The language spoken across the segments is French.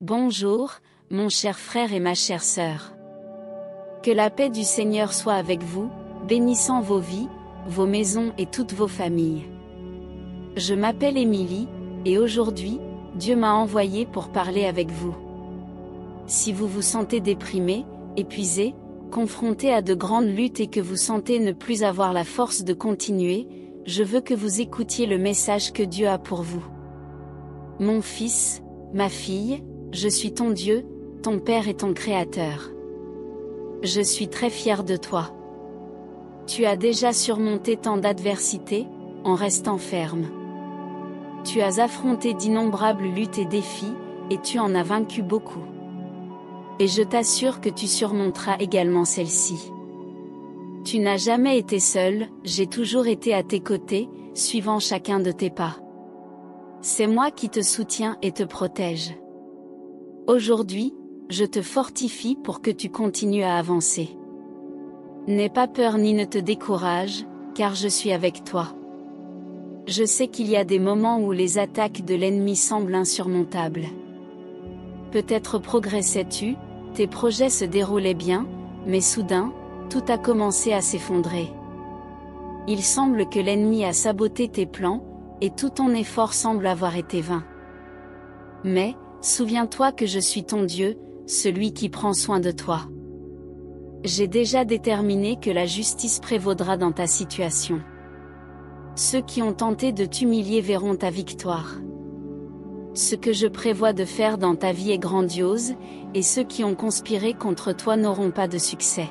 Bonjour, mon cher frère et ma chère sœur. Que la paix du Seigneur soit avec vous, bénissant vos vies, vos maisons et toutes vos familles. Je m'appelle Émilie, et aujourd'hui, Dieu m'a envoyé pour parler avec vous. Si vous vous sentez déprimé, épuisé, confronté à de grandes luttes et que vous sentez ne plus avoir la force de continuer, je veux que vous écoutiez le message que Dieu a pour vous. Mon fils, ma fille, je suis ton Dieu, ton Père et ton Créateur. Je suis très fier de toi. Tu as déjà surmonté tant d'adversités, en restant ferme. Tu as affronté d'innombrables luttes et défis, et tu en as vaincu beaucoup. Et je t'assure que tu surmonteras également celle-ci. Tu n'as jamais été seul, j'ai toujours été à tes côtés, suivant chacun de tes pas. C'est moi qui te soutiens et te protège. Aujourd'hui, je te fortifie pour que tu continues à avancer. N'aie pas peur ni ne te décourage, car je suis avec toi. Je sais qu'il y a des moments où les attaques de l'ennemi semblent insurmontables. Peut-être progressais-tu, tes projets se déroulaient bien, mais soudain, tout a commencé à s'effondrer. Il semble que l'ennemi a saboté tes plans, et tout ton effort semble avoir été vain. Mais, souviens-toi que je suis ton Dieu, celui qui prend soin de toi. J'ai déjà déterminé que la justice prévaudra dans ta situation. Ceux qui ont tenté de t'humilier verront ta victoire. Ce que je prévois de faire dans ta vie est grandiose, et ceux qui ont conspiré contre toi n'auront pas de succès.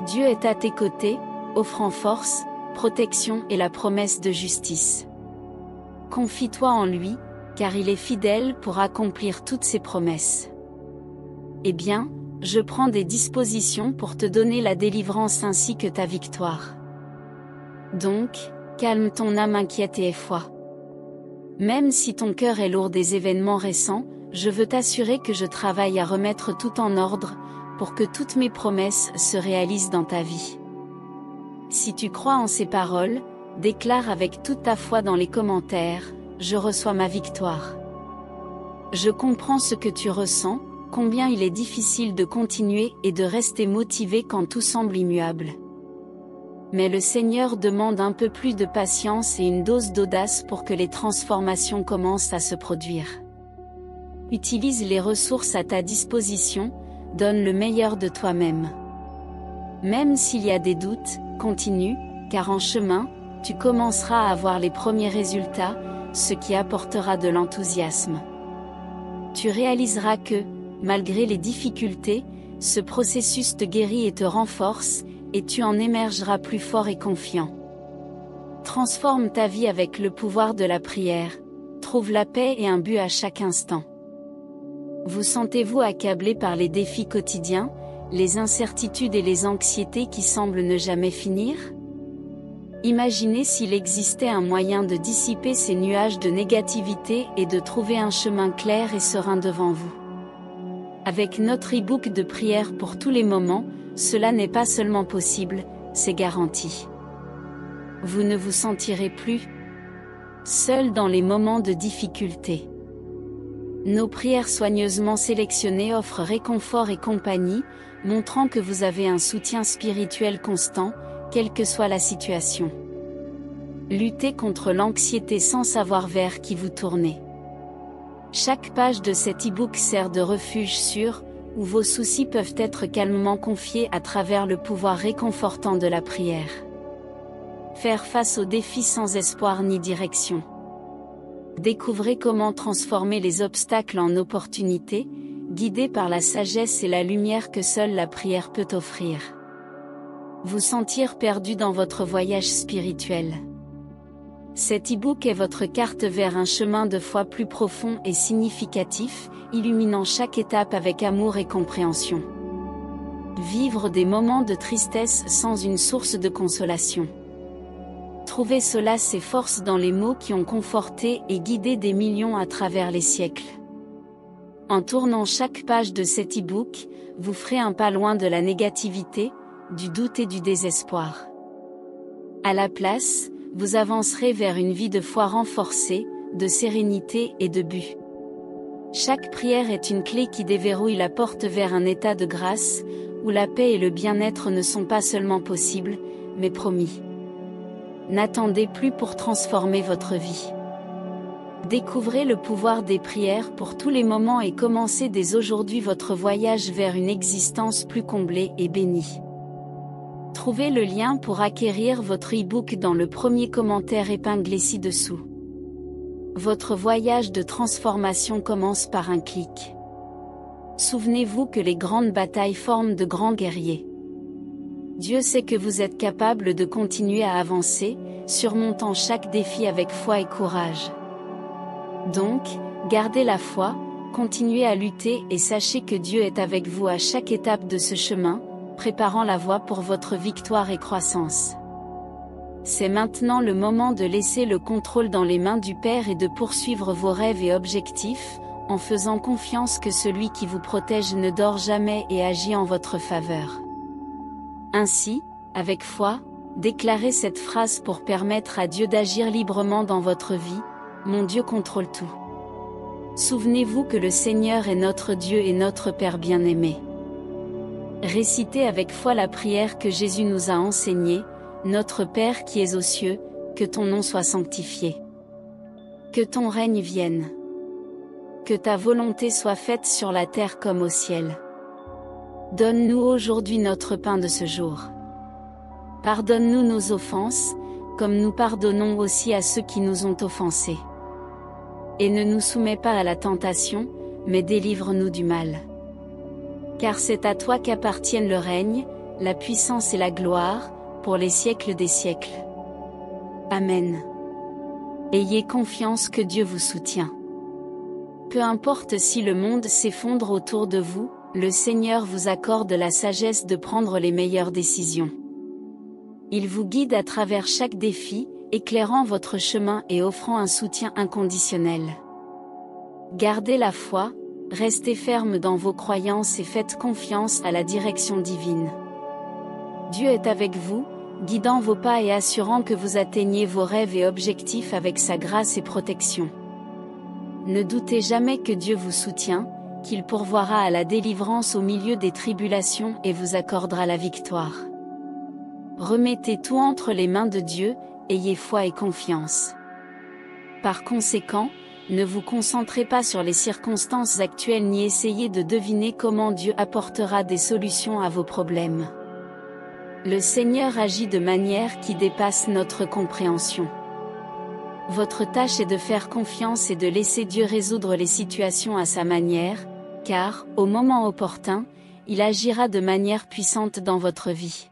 Dieu est à tes côtés, offrant force, protection et la promesse de justice. Confie-toi en lui, car il est fidèle pour accomplir toutes ses promesses. Eh bien, je prends des dispositions pour te donner la délivrance ainsi que ta victoire. Donc, calme ton âme inquiète et aie foi. Même si ton cœur est lourd des événements récents, je veux t'assurer que je travaille à remettre tout en ordre, pour que toutes mes promesses se réalisent dans ta vie. Si tu crois en ces paroles, déclare avec toute ta foi dans les commentaires, « Je reçois ma victoire ». Je comprends ce que tu ressens, combien il est difficile de continuer et de rester motivé quand tout semble immuable. Mais le Seigneur demande un peu plus de patience et une dose d'audace pour que les transformations commencent à se produire. Utilise les ressources à ta disposition, donne le meilleur de toi-même. Même s'il y a des doutes, continue, car en chemin, tu commenceras à avoir les premiers résultats, ce qui apportera de l'enthousiasme. Tu réaliseras que, malgré les difficultés, ce processus te guérit et te renforce, et tu en émergeras plus fort et confiant. Transforme ta vie avec le pouvoir de la prière, trouve la paix et un but à chaque instant. Vous sentez-vous accablé par les défis quotidiens, les incertitudes et les anxiétés qui semblent ne jamais finir? Imaginez s'il existait un moyen de dissiper ces nuages de négativité et de trouver un chemin clair et serein devant vous. Avec notre e-book de prière pour tous les moments, cela n'est pas seulement possible, c'est garanti. Vous ne vous sentirez plus seul dans les moments de difficulté. Nos prières soigneusement sélectionnées offrent réconfort et compagnie, montrant que vous avez un soutien spirituel constant, quelle que soit la situation. Luttez contre l'anxiété sans savoir vers qui vous tournez. Chaque page de cet e-book sert de refuge sûr, où vos soucis peuvent être calmement confiés à travers le pouvoir réconfortant de la prière. Faire face aux défis sans espoir ni direction. Découvrez comment transformer les obstacles en opportunités, guidés par la sagesse et la lumière que seule la prière peut offrir. Vous sentir perdu dans votre voyage spirituel. Cet e-book est votre carte vers un chemin de foi plus profond et significatif, illuminant chaque étape avec amour et compréhension. Vivre des moments de tristesse sans une source de consolation. Trouver solace et force dans les mots qui ont conforté et guidé des millions à travers les siècles. En tournant chaque page de cet e-book, vous ferez un pas loin de la négativité, du doute et du désespoir. À la place, vous avancerez vers une vie de foi renforcée, de sérénité et de but. Chaque prière est une clé qui déverrouille la porte vers un état de grâce, où la paix et le bien-être ne sont pas seulement possibles, mais promis. N'attendez plus pour transformer votre vie. Découvrez le pouvoir des prières pour tous les moments et commencez dès aujourd'hui votre voyage vers une existence plus comblée et bénie. Trouvez le lien pour acquérir votre e-book dans le premier commentaire épinglé ci-dessous. Votre voyage de transformation commence par un clic. Souvenez-vous que les grandes batailles forment de grands guerriers. Dieu sait que vous êtes capable de continuer à avancer, surmontant chaque défi avec foi et courage. Donc, gardez la foi, continuez à lutter et sachez que Dieu est avec vous à chaque étape de ce chemin, préparant la voie pour votre victoire et croissance. C'est maintenant le moment de laisser le contrôle dans les mains du Père et de poursuivre vos rêves et objectifs, en faisant confiance que celui qui vous protège ne dort jamais et agit en votre faveur. Ainsi, avec foi, déclarez cette phrase pour permettre à Dieu d'agir librement dans votre vie. Mon Dieu contrôle tout. Souvenez-vous que le Seigneur est notre Dieu et notre Père bien-aimé. Récitez avec foi la prière que Jésus nous a enseignée. Notre Père qui es aux cieux, que ton nom soit sanctifié. Que ton règne vienne. Que ta volonté soit faite sur la terre comme au ciel. Donne-nous aujourd'hui notre pain de ce jour. Pardonne-nous nos offenses, comme nous pardonnons aussi à ceux qui nous ont offensés. Et ne nous soumets pas à la tentation, mais délivre-nous du mal. Car c'est à toi qu'appartiennent le règne, la puissance et la gloire, pour les siècles des siècles. Amen. Ayez confiance que Dieu vous soutient. Peu importe si le monde s'effondre autour de vous, le Seigneur vous accorde la sagesse de prendre les meilleures décisions. Il vous guide à travers chaque défi, éclairant votre chemin et offrant un soutien inconditionnel. Gardez la foi, restez ferme dans vos croyances et faites confiance à la direction divine. Dieu est avec vous, guidant vos pas et assurant que vous atteignez vos rêves et objectifs avec sa grâce et protection. Ne doutez jamais que Dieu vous soutient, qu'il pourvoira à la délivrance au milieu des tribulations et vous accordera la victoire. Remettez tout entre les mains de Dieu, ayez foi et confiance. Par conséquent, ne vous concentrez pas sur les circonstances actuelles ni essayez de deviner comment Dieu apportera des solutions à vos problèmes. Le Seigneur agit de manière qui dépasse notre compréhension. Votre tâche est de faire confiance et de laisser Dieu résoudre les situations à sa manière, car, au moment opportun, il agira de manière puissante dans votre vie.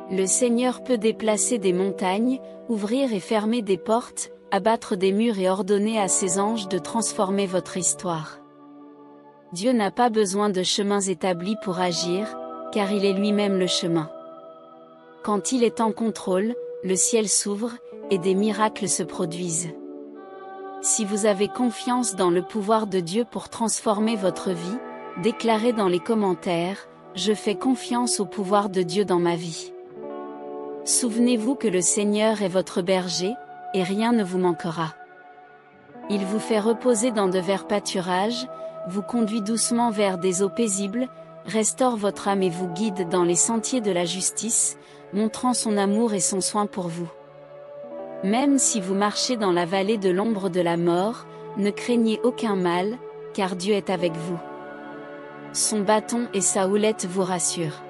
Le Seigneur peut déplacer des montagnes, ouvrir et fermer des portes, abattre des murs et ordonner à ses anges de transformer votre histoire. Dieu n'a pas besoin de chemins établis pour agir, car il est lui-même le chemin. Quand il est en contrôle, le ciel s'ouvre, et des miracles se produisent. Si vous avez confiance dans le pouvoir de Dieu pour transformer votre vie, déclarez dans les commentaires, « Je fais confiance au pouvoir de Dieu dans ma vie ». Souvenez-vous que le Seigneur est votre berger, et rien ne vous manquera. Il vous fait reposer dans de verts pâturages, vous conduit doucement vers des eaux paisibles, restaure votre âme et vous guide dans les sentiers de la justice, montrant son amour et son soin pour vous. Même si vous marchez dans la vallée de l'ombre de la mort, ne craignez aucun mal, car Dieu est avec vous. Son bâton et sa houlette vous rassurent.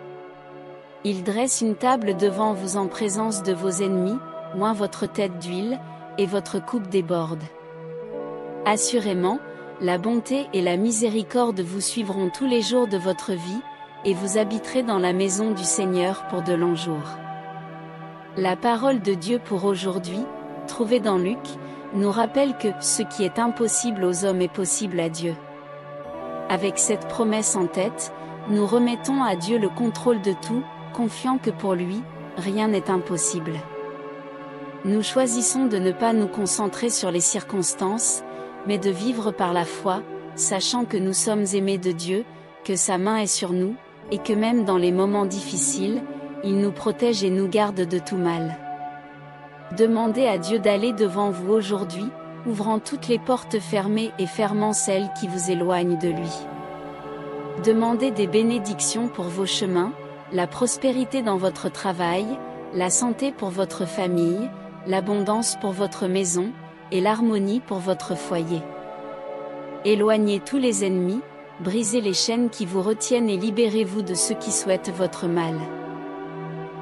Il dresse une table devant vous en présence de vos ennemis, oint votre tête d'huile, et votre coupe déborde. Assurément, la bonté et la miséricorde vous suivront tous les jours de votre vie, et vous habiterez dans la maison du Seigneur pour de longs jours. La parole de Dieu pour aujourd'hui, trouvée dans Luc, nous rappelle que ce qui est impossible aux hommes est possible à Dieu. Avec cette promesse en tête, nous remettons à Dieu le contrôle de tout, confiant que pour lui, rien n'est impossible. Nous choisissons de ne pas nous concentrer sur les circonstances, mais de vivre par la foi, sachant que nous sommes aimés de Dieu, que sa main est sur nous, et que même dans les moments difficiles, il nous protège et nous garde de tout mal. Demandez à Dieu d'aller devant vous aujourd'hui, ouvrant toutes les portes fermées et fermant celles qui vous éloignent de lui. Demandez des bénédictions pour vos chemins, la prospérité dans votre travail, la santé pour votre famille, l'abondance pour votre maison, et l'harmonie pour votre foyer. Éloignez tous les ennemis, brisez les chaînes qui vous retiennent et libérez-vous de ceux qui souhaitent votre mal.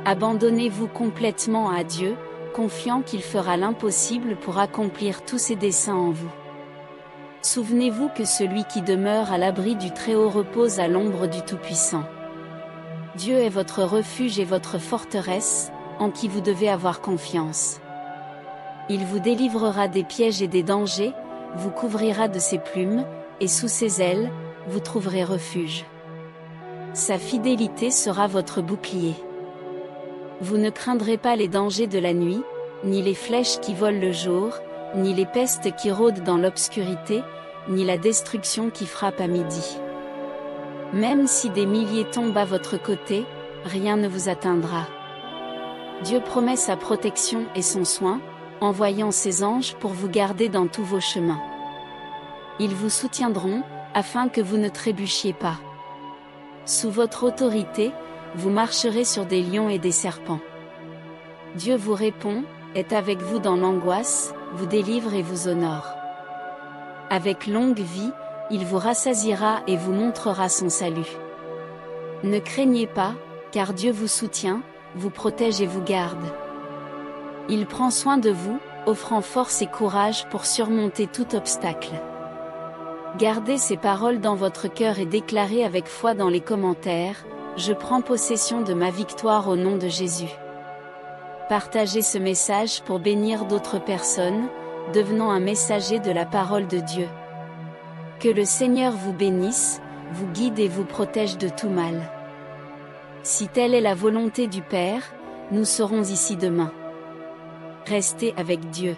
Abandonnez-vous complètement à Dieu, confiant qu'il fera l'impossible pour accomplir tous ses desseins en vous. Souvenez-vous que celui qui demeure à l'abri du Très-Haut repose à l'ombre du Tout-Puissant. Dieu est votre refuge et votre forteresse, en qui vous devez avoir confiance. Il vous délivrera des pièges et des dangers, vous couvrira de ses plumes, et sous ses ailes, vous trouverez refuge. Sa fidélité sera votre bouclier. Vous ne craindrez pas les dangers de la nuit, ni les flèches qui volent le jour, ni les pestes qui rôdent dans l'obscurité, ni la destruction qui frappe à midi. Même si des milliers tombent à votre côté, rien ne vous atteindra. Dieu promet sa protection et son soin, envoyant ses anges pour vous garder dans tous vos chemins. Ils vous soutiendront, afin que vous ne trébuchiez pas. Sous votre autorité, vous marcherez sur des lions et des serpents. Dieu vous répond, est avec vous dans l'angoisse, vous délivre et vous honore. Avec longue vie, il vous rassasiera et vous montrera son salut. Ne craignez pas, car Dieu vous soutient, vous protège et vous garde. Il prend soin de vous, offrant force et courage pour surmonter tout obstacle. Gardez ces paroles dans votre cœur et déclarez avec foi dans les commentaires, « Je prends possession de ma victoire au nom de Jésus ». Partagez ce message pour bénir d'autres personnes, devenant un messager de la parole de Dieu. Que le Seigneur vous bénisse, vous guide et vous protège de tout mal. Si telle est la volonté du Père, nous serons ici demain. Restez avec Dieu.